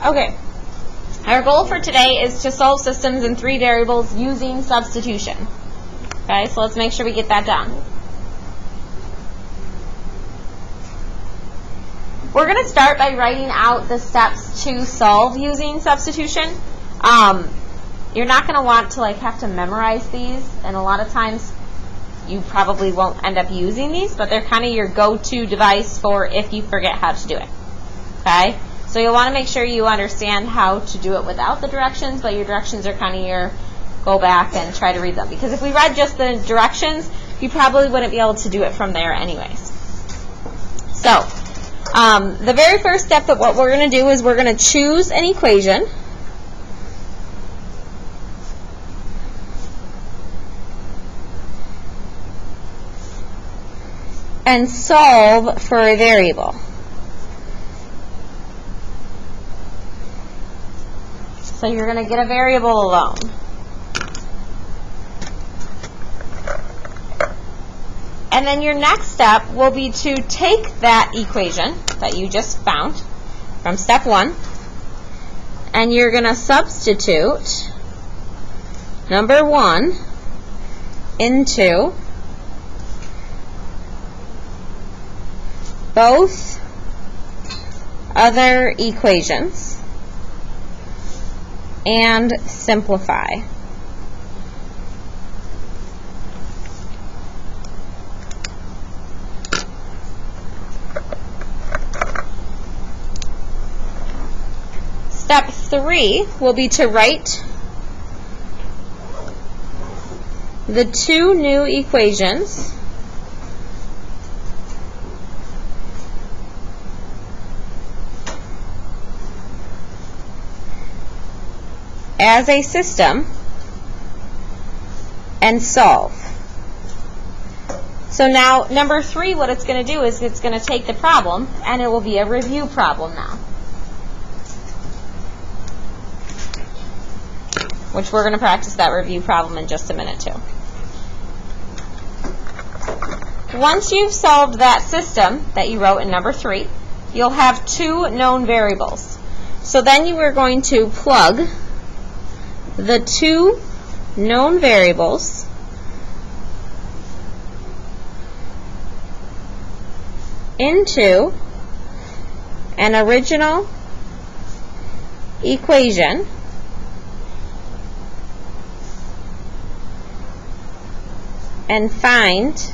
Okay, our goal for today is to solve systems in 3 variables using substitution. Okay, so let's make sure we get that done. We're going to start by writing out the steps to solve using substitution. You're not going to want to have to memorize these, and a lot of times you probably won't end up using these, but they're kind of your go-to device for if you forget how to do it. Okay? So you'll want to make sure you understand how to do it without the directions, but your directions are kind of your go back and try to read them. Because if we read just the directions, you probably wouldn't be able to do it from there anyways. So, the very first step that what we're going to do is we're going to choose an equation. And solve for a variable. So you're going to get a variable alone. And then your next step will be to take that equation that you just found from step 1, and you're going to substitute number 1 into both other equations and simplify. Step 3 will be to write the 2 new equations as a system and solve. So now, number 3, what it's going to do is it's going to take the problem, and it will be a review problem now, which we're going to practice that review problem in just a minute too. Once you've solved that system that you wrote in number 3, you'll have 2 known variables. So then you are going to plug the 2 known variables into an original equation and find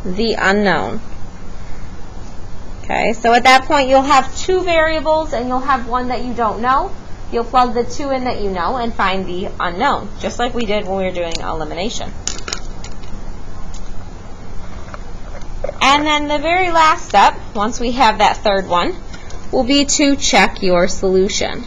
the unknown. Okay, so at that point you'll have 2 variables and you'll have one that you don't know. You'll plug the 2 in that you know and find the unknown, just like we did when we were doing elimination. And then the very last step, once we have that third one, will be to check your solution.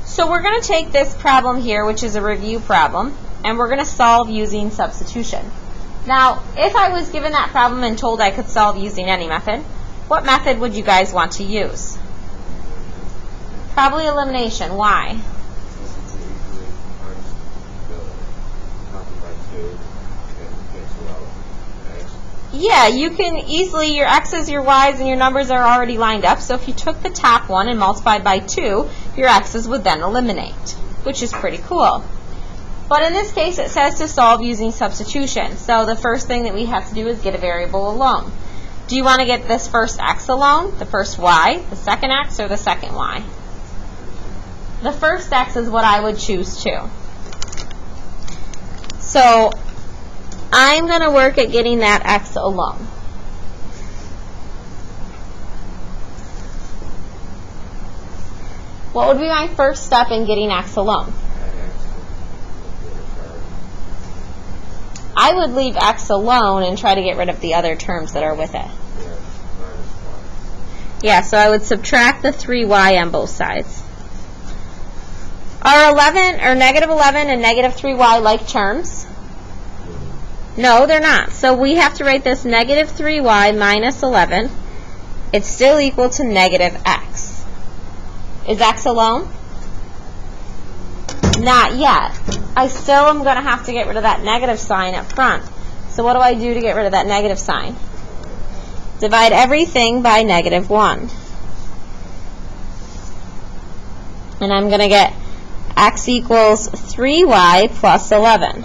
So we're going to take this problem here, which is a review problem, and we're going to solve using substitution. Now, if I was given that problem and told I could solve using any method, what method would you guys want to use? Probably elimination. Why? Yeah, you can easily, your x's, your y's, and your numbers are already lined up. So if you took the top one and multiplied by 2, your x's would then eliminate, which is pretty cool. But in this case, it says to solve using substitution. So the first thing that we have to do is get a variable alone. Do you want to get this first x alone, the first y, the second x, or the second y? The first x is what I would choose too. So I'm going to work at getting that x alone. What would be my first step in getting x alone? I would leave x alone and try to get rid of the other terms that are with it. Yeah, so I would subtract the 3y on both sides. Are 11 or negative 11 and negative 3y like terms? No, they're not. So we have to write this negative 3y minus 11. It's still equal to negative x. Is x alone? Not yet. I still am going to have to get rid of that negative sign up front. So what do I do to get rid of that negative sign? Divide everything by -1. And I'm going to get x equals 3y plus 11.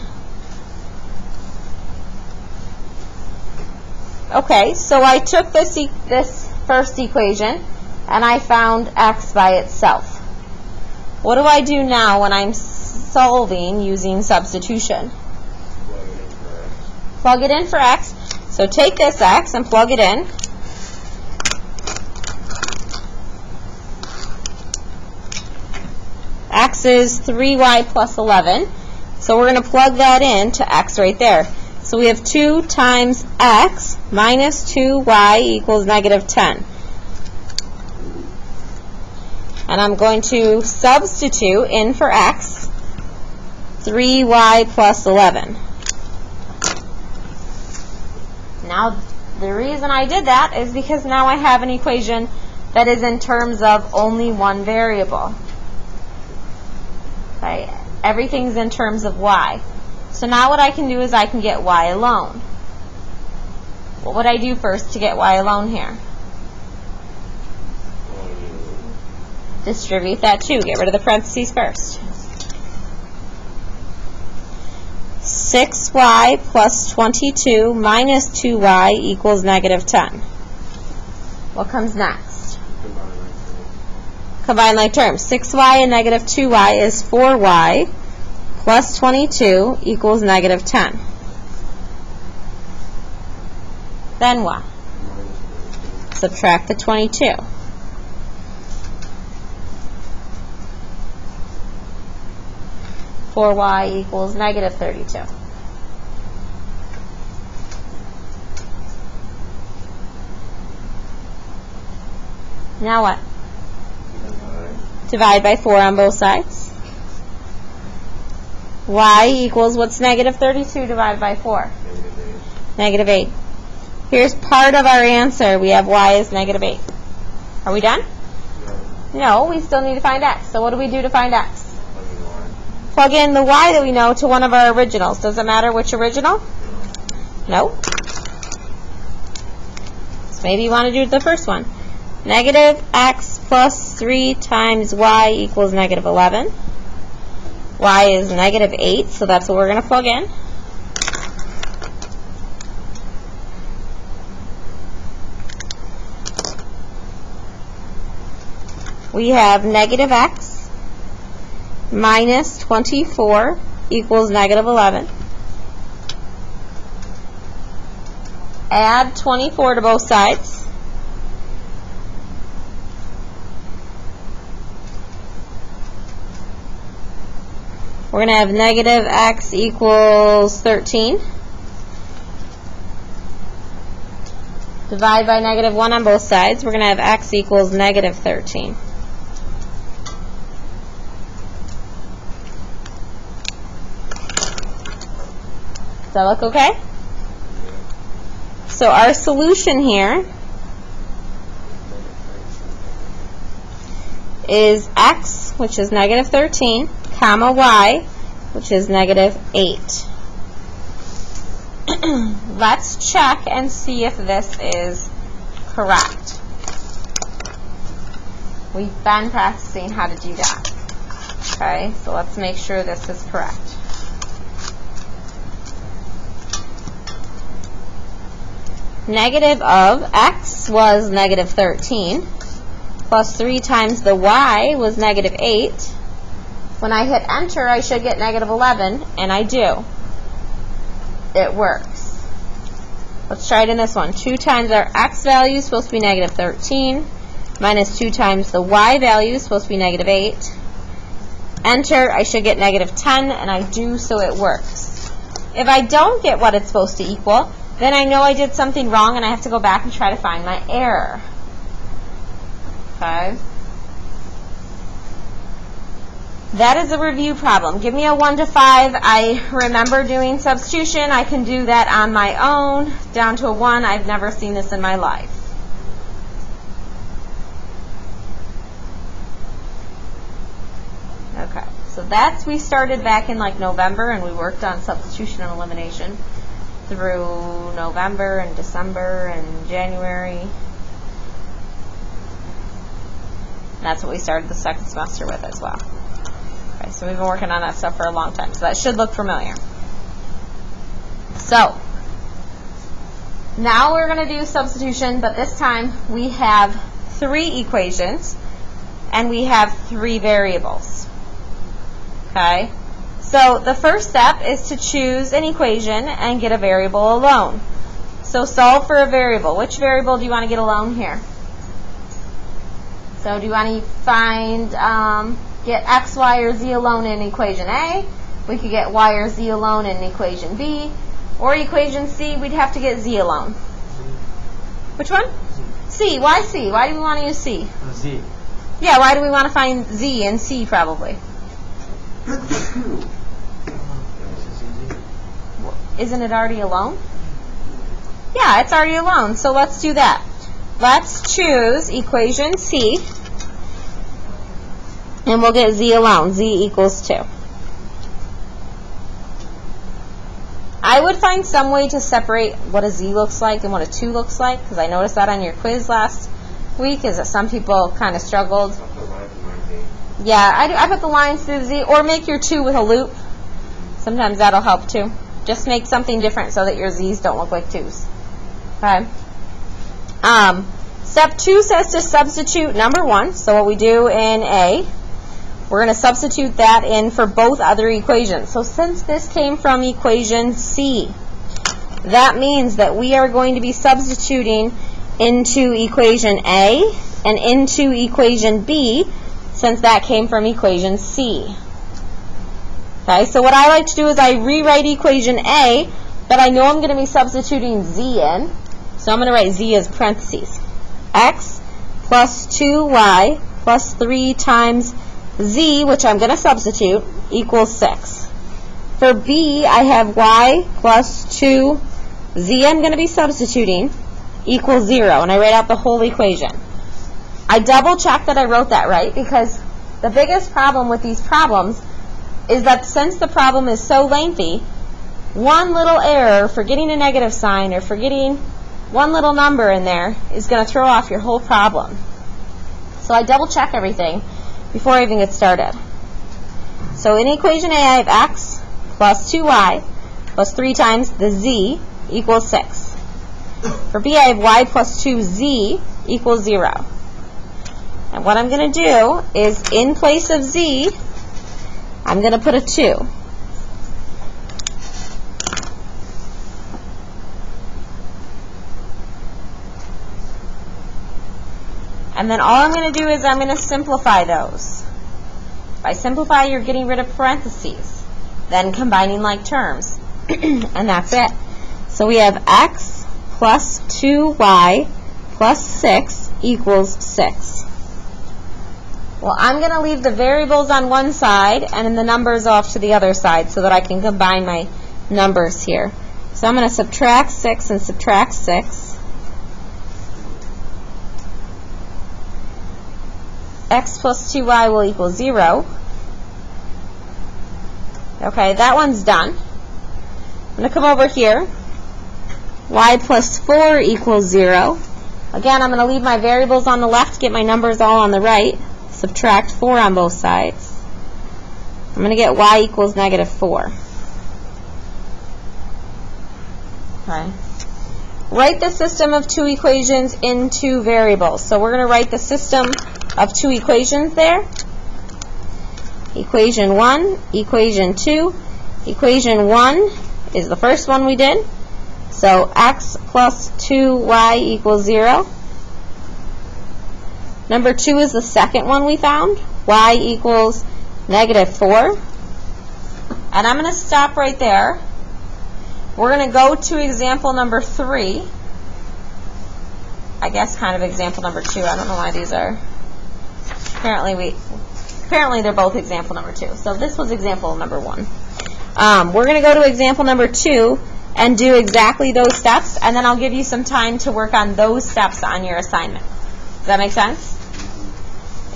Okay, so I took this first equation and I found x by itself. What do I do now when I'm solving using substitution? Plug it in for x. So take this x and plug it in. X is 3y plus 11. So we're going to plug that in to x right there. So we have 2 times x minus 2y equals -10. And I'm going to substitute in for x 3y plus 11. Now, the reason I did that is because now I have an equation that is in terms of only one variable. Right? Everything's in terms of y. So now what I can do is I can get y alone. What would I do first to get y alone here? Distribute that 2. Get rid of the parentheses first. 6y plus 22 minus 2y equals -10. What comes next? Combine like terms. 6y and -2y is 4y plus 22 equals -10. Then what? Subtract the 22. y equals -32. Now what? Divide by 4 on both sides. Y equals, what's -32 divided by 4? -8. Here's part of our answer. We have y is -8. Are we done? No, we still need to find x. So what do we do to find x? Plug in the y that we know to one of our originals. Does it matter which original? No. So maybe you want to do the first one. -x plus 3 times y equals -11. Y is -8, so that's what we're going to plug in. We have -x minus 24 equals -11. Add 24 to both sides. We're going to have -x equals 13. Divide by -1 on both sides. We're going to have x equals -13. Does that look okay? So our solution here is x, which is -13, comma y, which is -8. Let's check and see if this is correct. We've been practicing how to do that. Okay, so let's make sure this is correct. Negative of x was -13, plus 3 times the y was -8. When I hit enter, I should get -11, and I do. It works. Let's try it in this one. 2 times our x value is supposed to be -13, minus 2 times the y value is supposed to be -8. Enter, I should get -10, and I do, so it works. If I don't get what it's supposed to equal, then I know I did something wrong, and I have to go back and try to find my error. Okay? That is a review problem. Give me a 1 to 5. I remember doing substitution. I can do that on my own. Down to a 1. I've never seen this in my life. that's, we started back in like November, and we worked on substitution and elimination through November and December and January. That's what we started the second semester with as well. Okay, so we've been working on that stuff for a long time, so that should look familiar. So now we're going to do substitution, but this time we have 3 equations and we have 3 variables. Okay? So the first step is to choose an equation and get a variable alone. So solve for a variable. Which variable do you want to get alone here? So do you want to find, get x, y, or z alone in equation A? We could get y or z alone in equation B. Or equation C, we'd have to get z alone. Which one? C. Why C? Why do we want to use C? Z. Yeah, why do we want to find z and C probably? Isn't it already alone? Yeah, it's already alone, so let's do that. Let's choose equation C, and we'll get z alone. Z equals 2. I would find some way to separate what a z looks like and what a 2 looks like, because I noticed that on your quiz last week, is that some people kind of struggled. Yeah, I put the lines through the z, or make your 2 with a loop. Sometimes that'll help too. Just make something different so that your z's don't look like 2's. Okay. Step 2 says to substitute number 1. So what we do in A, we're going to substitute that in for both other equations. So since this came from equation C, that means that we are going to be substituting into equation A and into equation B, since that came from equation C. Okay, so what I like to do is I rewrite equation A, but I know I'm going to be substituting z in. So I'm going to write z as parentheses. X plus 2y plus 3 times z, which I'm going to substitute, equals 6. For B, I have y plus 2z I'm going to be substituting, equals 0. And I write out the whole equation. I double check that I wrote that right, because the biggest problem with these problems is that since the problem is so lengthy, one little error for getting a negative sign or for getting one little number in there is going to throw off your whole problem. So I double check everything before I even get started. So in equation A, I have x plus 2y plus 3 times the z equals 6. For B, I have y plus 2z equals 0. And what I'm going to do is, in place of z, I'm going to put a 2. And then all I'm going to do is I'm going to simplify those. By simplify, you're getting rid of parentheses, then combining like terms. And that's it. So we have x plus 2y plus 6 equals 6. Well, I'm going to leave the variables on one side and then the numbers off to the other side so that I can combine my numbers here. So I'm going to subtract 6 and subtract 6. X plus 2y will equal 0. Okay, that one's done. I'm going to come over here. Y plus 4 equals 0. Again, I'm going to leave my variables on the left, get my numbers all on the right. Subtract 4 on both sides. I'm going to get y equals negative 4. Okay. Write the system of 2 equations in 2 variables. So we're going to write the system of 2 equations there. Equation 1, equation 2. Equation 1 is the first one we did. So x plus 2y equals 0. Number 2 is the second one we found. Y equals negative 4. And I'm going to stop right there. We're going to go to example number 3. I guess kind of example number 2. I don't know why these are. Apparently they're both example number 2. So this was example number 1. We're going to go to example number 2 and do exactly those steps, and then I'll give you some time to work on those steps on your assignment. Does that make sense?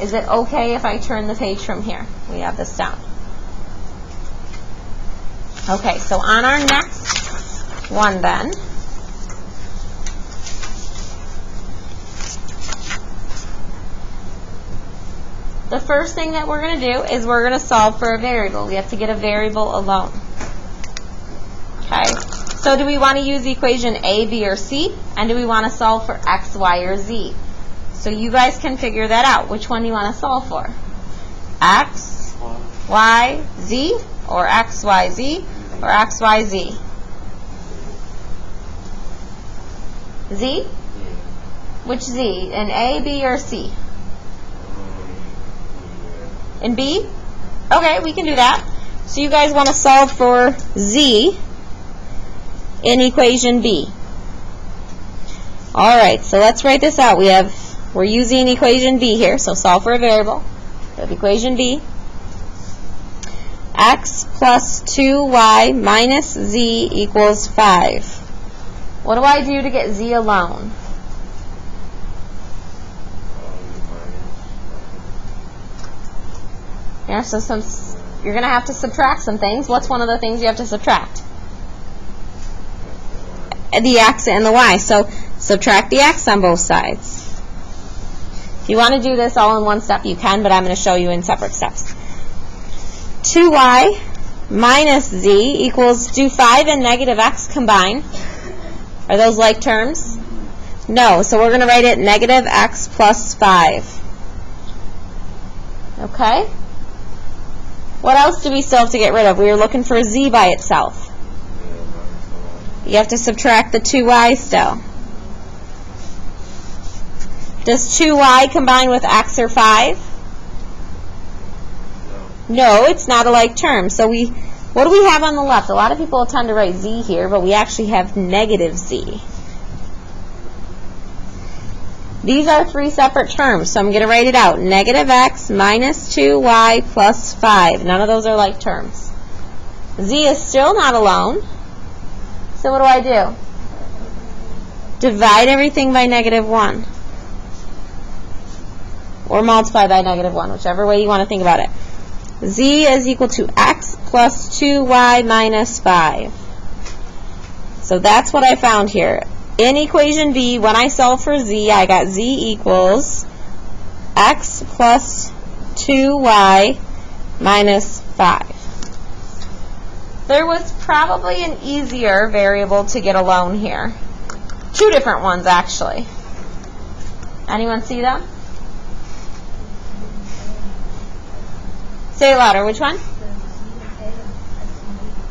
Is it okay if I turn the page from here? We have this down. Okay, so on our next one then, the first thing that we're going to do is we're going to solve for a variable. We have to get a variable alone. Okay, so do we want to use the equation A, B, or C? And do we want to solve for X, Y, or Z? So you guys can figure that out. Which one do you want to solve for? X, Y, Z, or X, Y, Z, or X, Y, Z? Z? Which Z? In A, B, or C? In B? Okay, we can do that. So you guys want to solve for Z in equation B. All right, so let's write this out. We're using equation B here, so solve for a variable. We have equation B. X plus 2y minus z equals 5. What do I do to get z alone? Yeah, so you're going to have to subtract some things. What's one of the things you have to subtract? The x and the y. So subtract the x on both sides. If you want to do this all in one step, you can, but I'm going to show you in separate steps. 2y minus z equals, do 5 and negative x combine? Are those like terms? No, so we're going to write it negative x plus 5. Okay? What else do we still have to get rid of? We were looking for z by itself. You have to subtract the 2y still. Does 2y combine with x or 5? No, it's not a like term. So what do we have on the left? A lot of people tend to write z here, but we actually have negative z. These are 3 separate terms, so I'm going to write it out. Negative x minus 2y plus 5. None of those are like terms. Z is still not alone. So what do I do? Divide everything by negative 1. Or multiply by negative 1, whichever way you want to think about it. Z is equal to x plus 2y minus 5. So that's what I found here. In equation B, when I solve for z, I got z equals x plus 2y minus 5. There was probably an easier variable to get alone here. 2 different ones, actually. Anyone see them? Say it louder. Which one?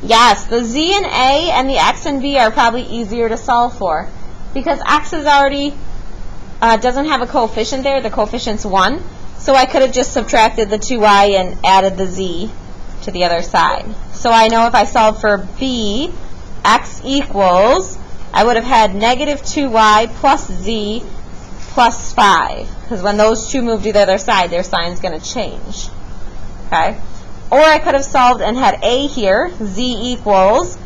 Yes, the z and a and the x and b are probably easier to solve for. Because x is already, doesn't have a coefficient there. The coefficient's 1. So I could have just subtracted the 2y and added the z to the other side. So I know if I solve for b, x equals, I would have had negative 2y plus z plus 5. Because when those two move to the other side, their sign's going to change. Okay? Or I could have solved and had a here, z equals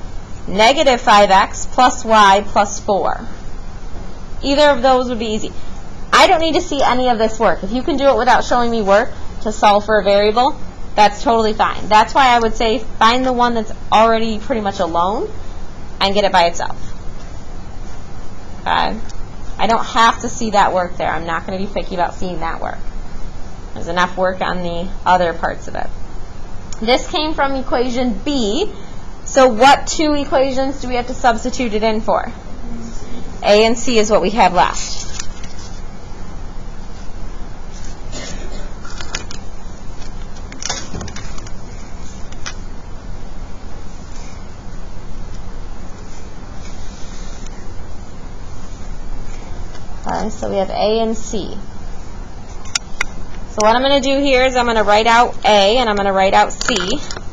negative 5x plus y plus 4. Either of those would be easy. I don't need to see any of this work. If you can do it without showing me work to solve for a variable, that's totally fine. That's why I would say find the one that's already pretty much alone and get it by itself. Okay? I don't have to see that work there. I'm not going to be picky about seeing that work. There's enough work on the other parts of it. This came from equation B. So what 2 equations do we have to substitute it in for? A and C is what we have left. Okay, so we have A and C. So what I'm going to do here is I'm going to write out A and I'm going to write out C,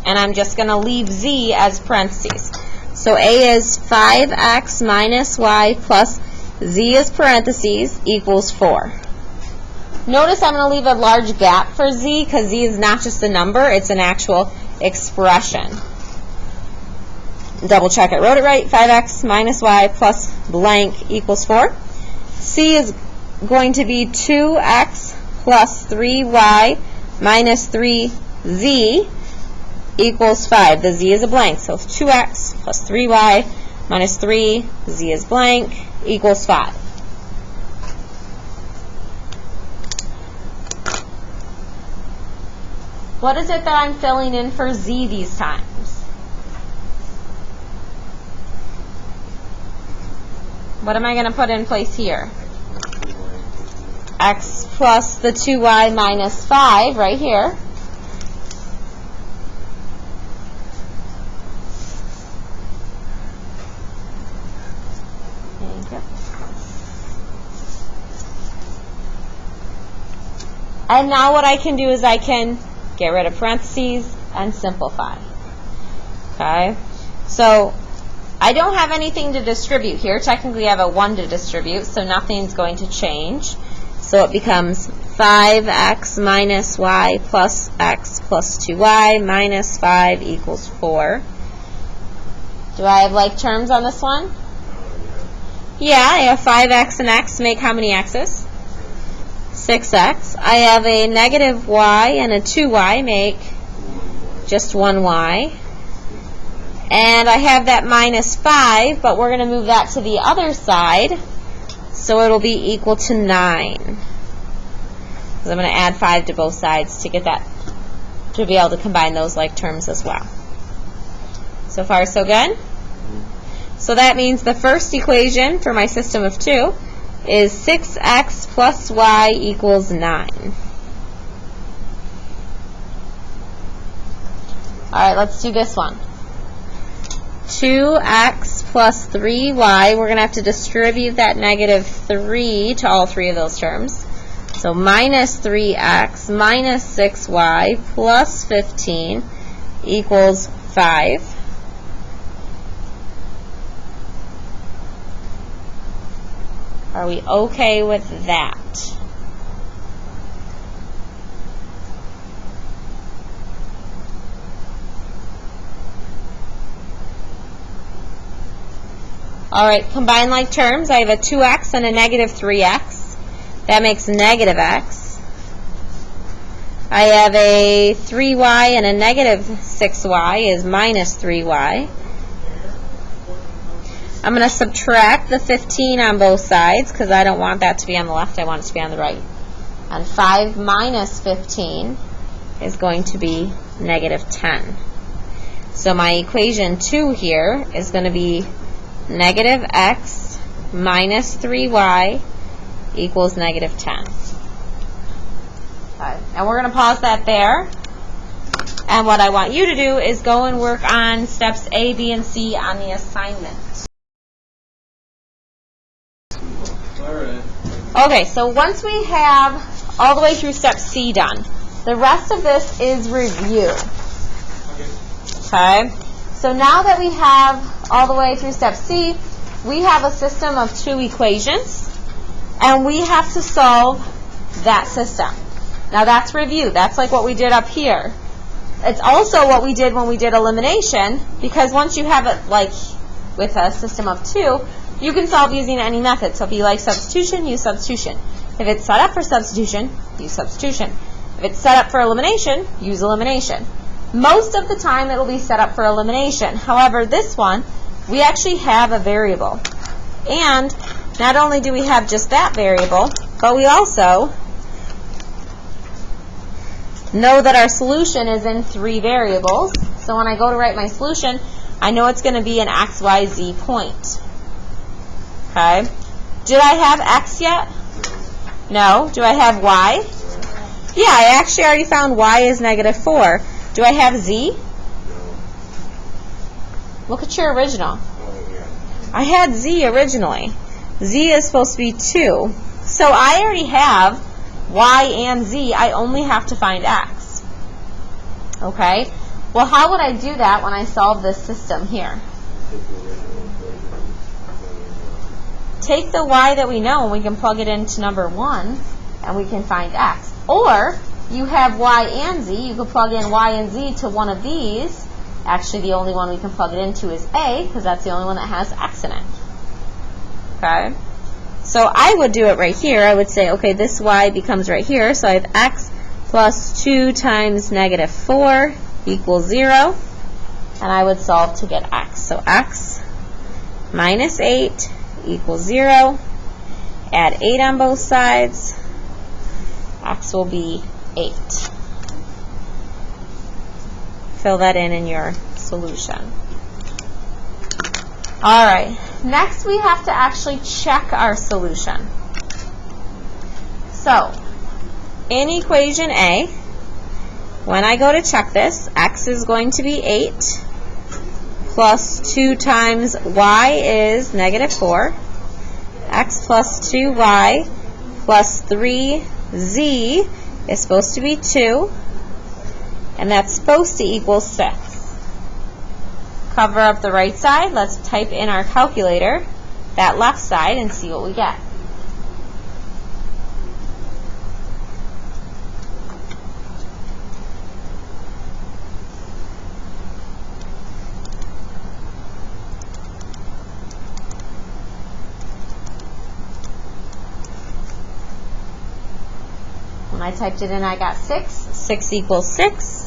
and I'm just going to leave Z as parentheses. So A is 5x minus y plus z is parentheses equals 4. Notice I'm going to leave a large gap for z because z is not just a number, it's an actual expression. Double check it. Wrote it right. 5x minus y plus blank equals 4. C is going to be 2x plus 3y minus 3z equals 5. The z is a blank, so 2x plus 3y minus 3, z is blank, equals 5. What is it that I'm filling in for z these times? What am I going to put in place here? X plus the 2y minus 5 right here. Thank you. And now what I can do is I can get rid of parentheses and simplify. Okay? So I don't have anything to distribute here. Technically I have a 1 to distribute, so nothing's going to change. So it becomes 5x minus y plus x plus 2y minus 5 equals 4. Do I have like terms on this one? Yeah, I have 5x and x make how many x's? 6x. I have a negative y and a 2y make just 1y. And I have that minus 5, but we're going to move that to the other side, so it'll be equal to 9. Because I'm going to add 5 to both sides to get that, to be able to combine those like terms as well. So far, so good? So that means the first equation for my system of 2 is 6x plus y equals 9. All right, let's do this one. 2x plus 3y, we're going to have to distribute that negative 3 to all three of those terms. So minus 3x minus 6y plus 15 equals 5. Are we okay with that? All right, combine like terms. I have a 2x and a negative 3x. That makes negative x. I have a 3y and a negative 6y is minus 3y. I'm going to subtract the 15 on both sides because I don't want that to be on the left. I want it to be on the right. And 5 minus 15 is going to be negative 10. So my equation 2 here is going to be negative x minus 3y equals negative 10. Okay. And we're going to pause that there. And what I want you to do is go and work on steps A, B, and C on the assignment. Okay, so once we have all the way through step C done, the rest of this is review. Okay? So now that we have all the way through step C, we have a system of 2 equations, and we have to solve that system. Now that's review. That's like what we did up here. It's also what we did when we did elimination, because once you have it like with a system of 2, you can solve using any method. So if you like substitution, use substitution. If it's set up for substitution, use substitution. If it's set up for elimination, use elimination. Most of the time, it will be set up for elimination. However, this one, we actually have a variable. And not only do we have just that variable, but we also know that our solution is in 3 variables. So when I go to write my solution, I know it's going to be an x, y, z point. Okay. Did I have x yet? No. Do I have y? Yeah, I actually already found y is negative 4. Do I have z? Look at your original. I had z originally. Z is supposed to be 2. So I already have y and z. I only have to find x. Okay? Well, how would I do that when I solve this system here? Take the y that we know and we can plug it into number 1 and we can find x. Or you have y and z. You can plug in y and z to one of these. Actually, the only one we can plug it into is a because that's the only one that has x in it. Okay? So I would do it right here. I would say, okay, this y becomes right here. So I have x plus 2 times negative 4 equals 0, and I would solve to get x. So x minus 8 equals 0. Add 8 on both sides. X will be 8. Fill that in your solution. All right, next we have to actually check our solution. So, in equation A, when I go to check this, x is going to be 8, plus 2 times y is negative 4, x plus 2y plus 3z is supposed to be 2, and that's supposed to equal 6. Cover up the right side. Let's type in our calculator that left side and see what we get. When I typed it in, I got 6. 6 equals 6.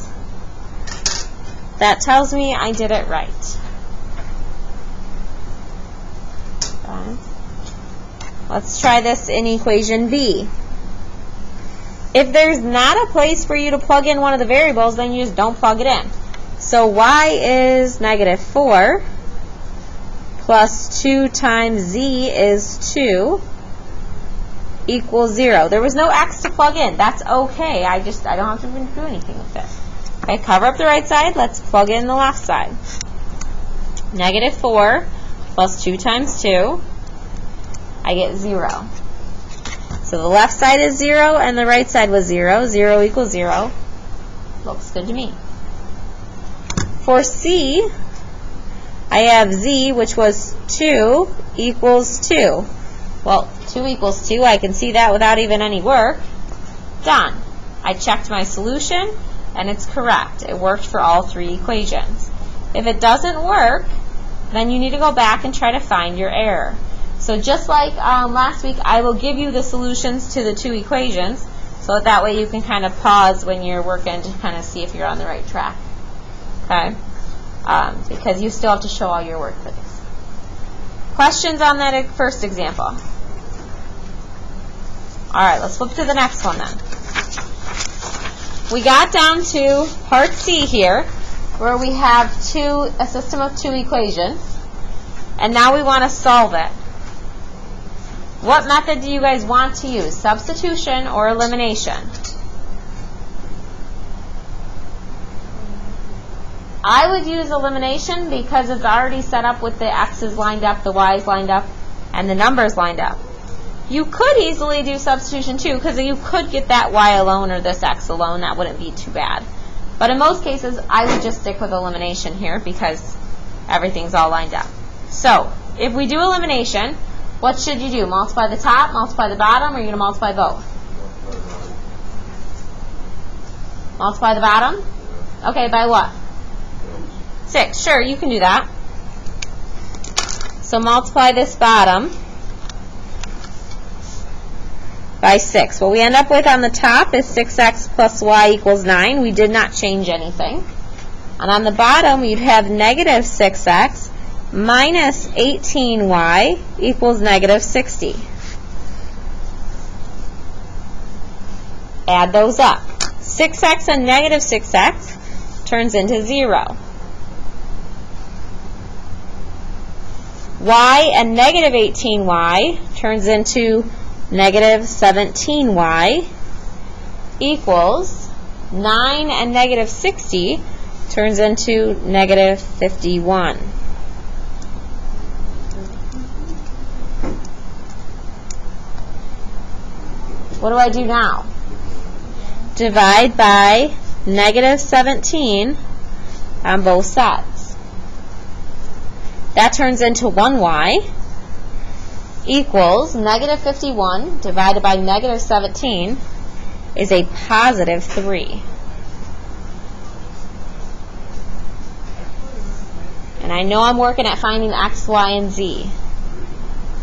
That tells me I did it right. Okay. Let's try this in equation B. If there's not a place for you to plug in one of the variables, then you just don't plug it in. So y is negative 4 plus 2 times z is 2 equals 0. There was no x to plug in. That's okay. I don't have to do anything with it. Okay, cover up the right side. Let's plug in the left side. Negative 4 plus 2 times 2. I get 0. So the left side is 0 and the right side was 0. 0 equals 0. Looks good to me. For C, I have z, which was 2, equals 2. Well, 2 equals 2. I can see that without even any work. Done. I checked my solution, and it's correct. It worked for all 3 equations. If it doesn't work, then you need to go back and try to find your error. So just like last week, I will give you the solutions to the 2 equations, so that way you can kind of pause when you're working to kind of see if you're on the right track. Okay? Because you still have to show all your work for this. Questions on that first example? All right, let's flip to the next one then. We got down to part C here, where we have a system of 2 equations, and now we want to solve it. What method do you guys want to use, substitution or elimination? I would use elimination because it's already set up with the x's lined up, the y's lined up, and the numbers lined up. You could easily do substitution too, because you could get that y alone or this x alone. That wouldn't be too bad. But in most cases, I would just stick with elimination here because everything's all lined up. So, if we do elimination, what should you do? Multiply the top, multiply the bottom, or are you going to multiply both? Multiply the bottom? Okay, by what? 6. Sure, you can do that. So multiply this bottom by 6. What we end up with on the top is 6x plus y equals 9. We did not change anything. And on the bottom, you'd have negative 6x minus 18y equals negative 60. Add those up. 6x and negative 6x turns into 0. Y and negative 18y turns into negative 17y equals 9 and negative 60 turns into negative 51. What do I do now? Divide by negative 17 on both sides. That turns into 1y equals negative 51 divided by negative 17 is a positive 3. And I know I'm working at finding x, y, and z.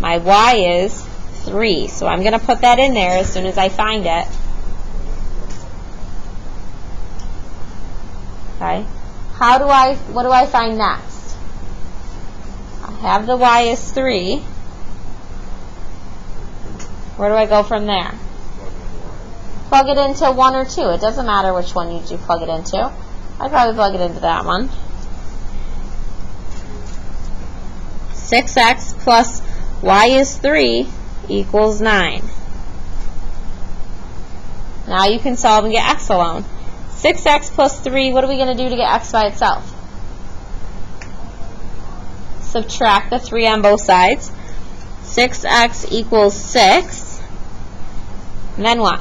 My y is 3, so I'm going to put that in there as soon as I find it. Okay. What do I find next? I have the y is 3. Where do I go from there? Plug it into 1 or 2. It doesn't matter which one you plug it into. I'd probably plug it into that one. 6x plus y is 3 equals 9. Now you can solve and get x alone. 6x plus 3, what are we going to do to get x by itself? Subtract the 3 on both sides. 6x equals 6. And then what?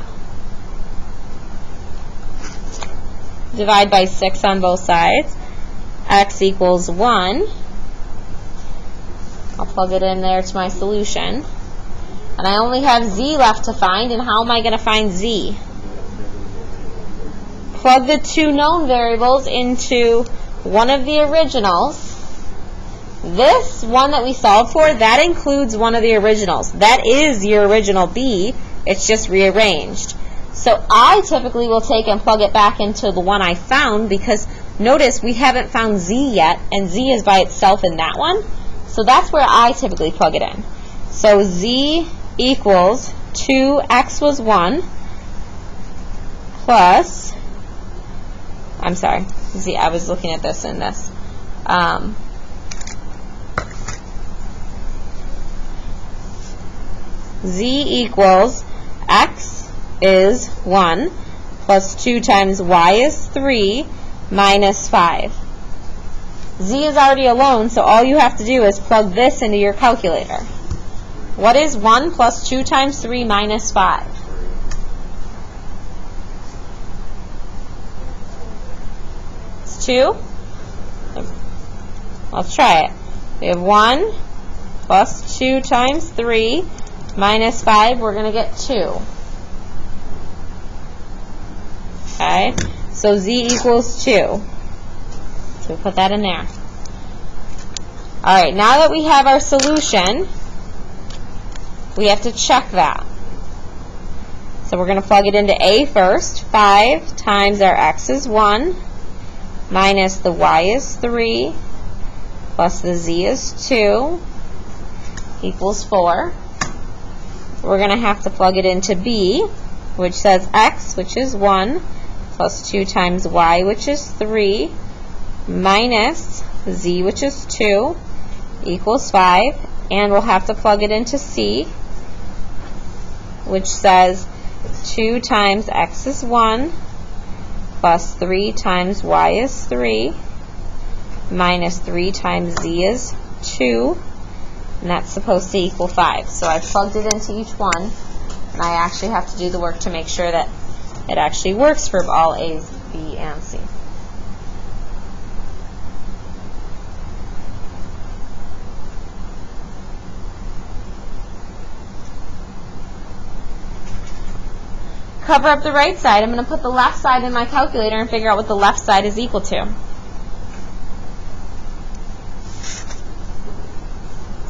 Divide by 6 on both sides. X equals 1. I'll plug it in there to my solution. And I only have z left to find, and how am I going to find z? Plug the 2 known variables into one of the originals. This one that we solved for, that includes one of the originals. That is your original b, it's just rearranged. So I typically will take and plug it back into the one I found, because notice we haven't found z yet, and z is by itself in that one. So that's where I typically plug it in. So z equals 2x was 1 plus, I'm sorry, z, I was looking at this and this. Z equals x is 1 plus 2 times y is 3 minus 5. Z is already alone, so all you have to do is plug this into your calculator. What is 1 plus 2 times 3 minus 5? It's 2? Let's try it. We have 1 plus 2 times 3 minus 5. We're going to get 2. Okay, so z equals 2. So we put that in there. Alright, now that we have our solution, we have to check that. So we're going to plug it into a first. 5 times our x is 1 minus the y is 3 plus the z is 2 equals 4. We're going to have to plug it into b, which says x, which is 1, plus 2 times y, which is 3, minus z, which is 2, equals 5. And we'll have to plug it into c, which says 2 times x is 1, plus 3 times y is 3, minus 3 times z is 2, and that's supposed to equal 5. So I plugged it into each one, and I actually have to do the work to make sure that it actually works for all A's, B, and C. Cover up the right side. I'm going to put the left side in my calculator and figure out what the left side is equal to.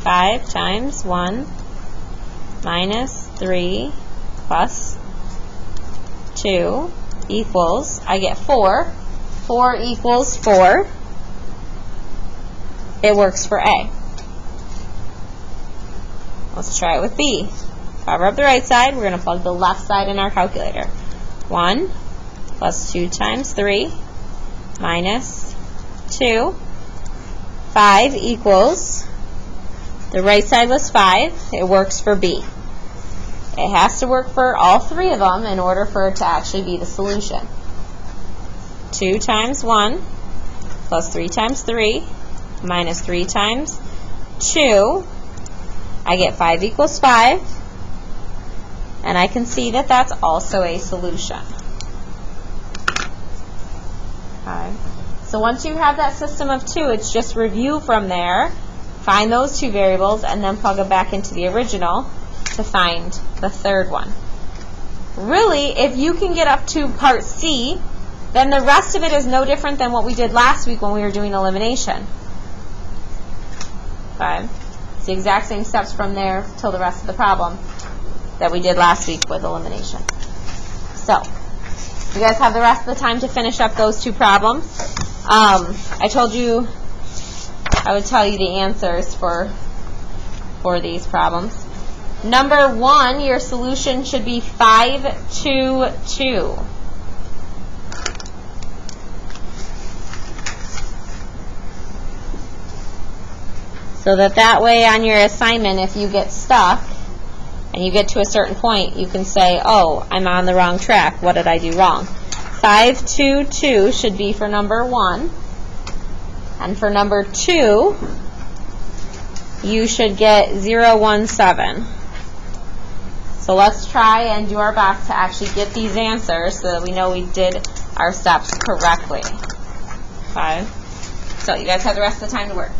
5 times 1 minus 3 plus 2 equals, I get 4. 4 equals 4. It works for A. Let's try it with B. Cover up the right side. We're going to plug the left side in our calculator. 1 plus 2 times 3 minus 2. 5 equals, the right side was 5. It works for B. It has to work for all three of them in order for it to actually be the solution. 2 times 1 plus 3 times 3 minus 3 times 2. I get 5 equals 5. And I can see that that's also a solution. Okay. So once you have that system of 2, it's just review from there, find those 2 variables, and then plug them back into the original to find the third one. Really, if you can get up to part C, then the rest of it is no different than what we did last week when we were doing elimination. Okay. It's the exact same steps from there till the rest of the problem that we did last week with elimination. So, You guys have the rest of the time to finish up those two problems. I told you I would tell you the answers for these problems. Number 1, your solution should be 5, 2, 2. So that way on your assignment, if you get stuck and you get to a certain point, you can say, oh, I'm on the wrong track. What did I do wrong? 5, 2, 2 should be for number 1. And for number 2, you should get 0, 1, 7. So let's try and do our best to actually get these answers so that we know we did our steps correctly. 5. So you guys have the rest of the time to work.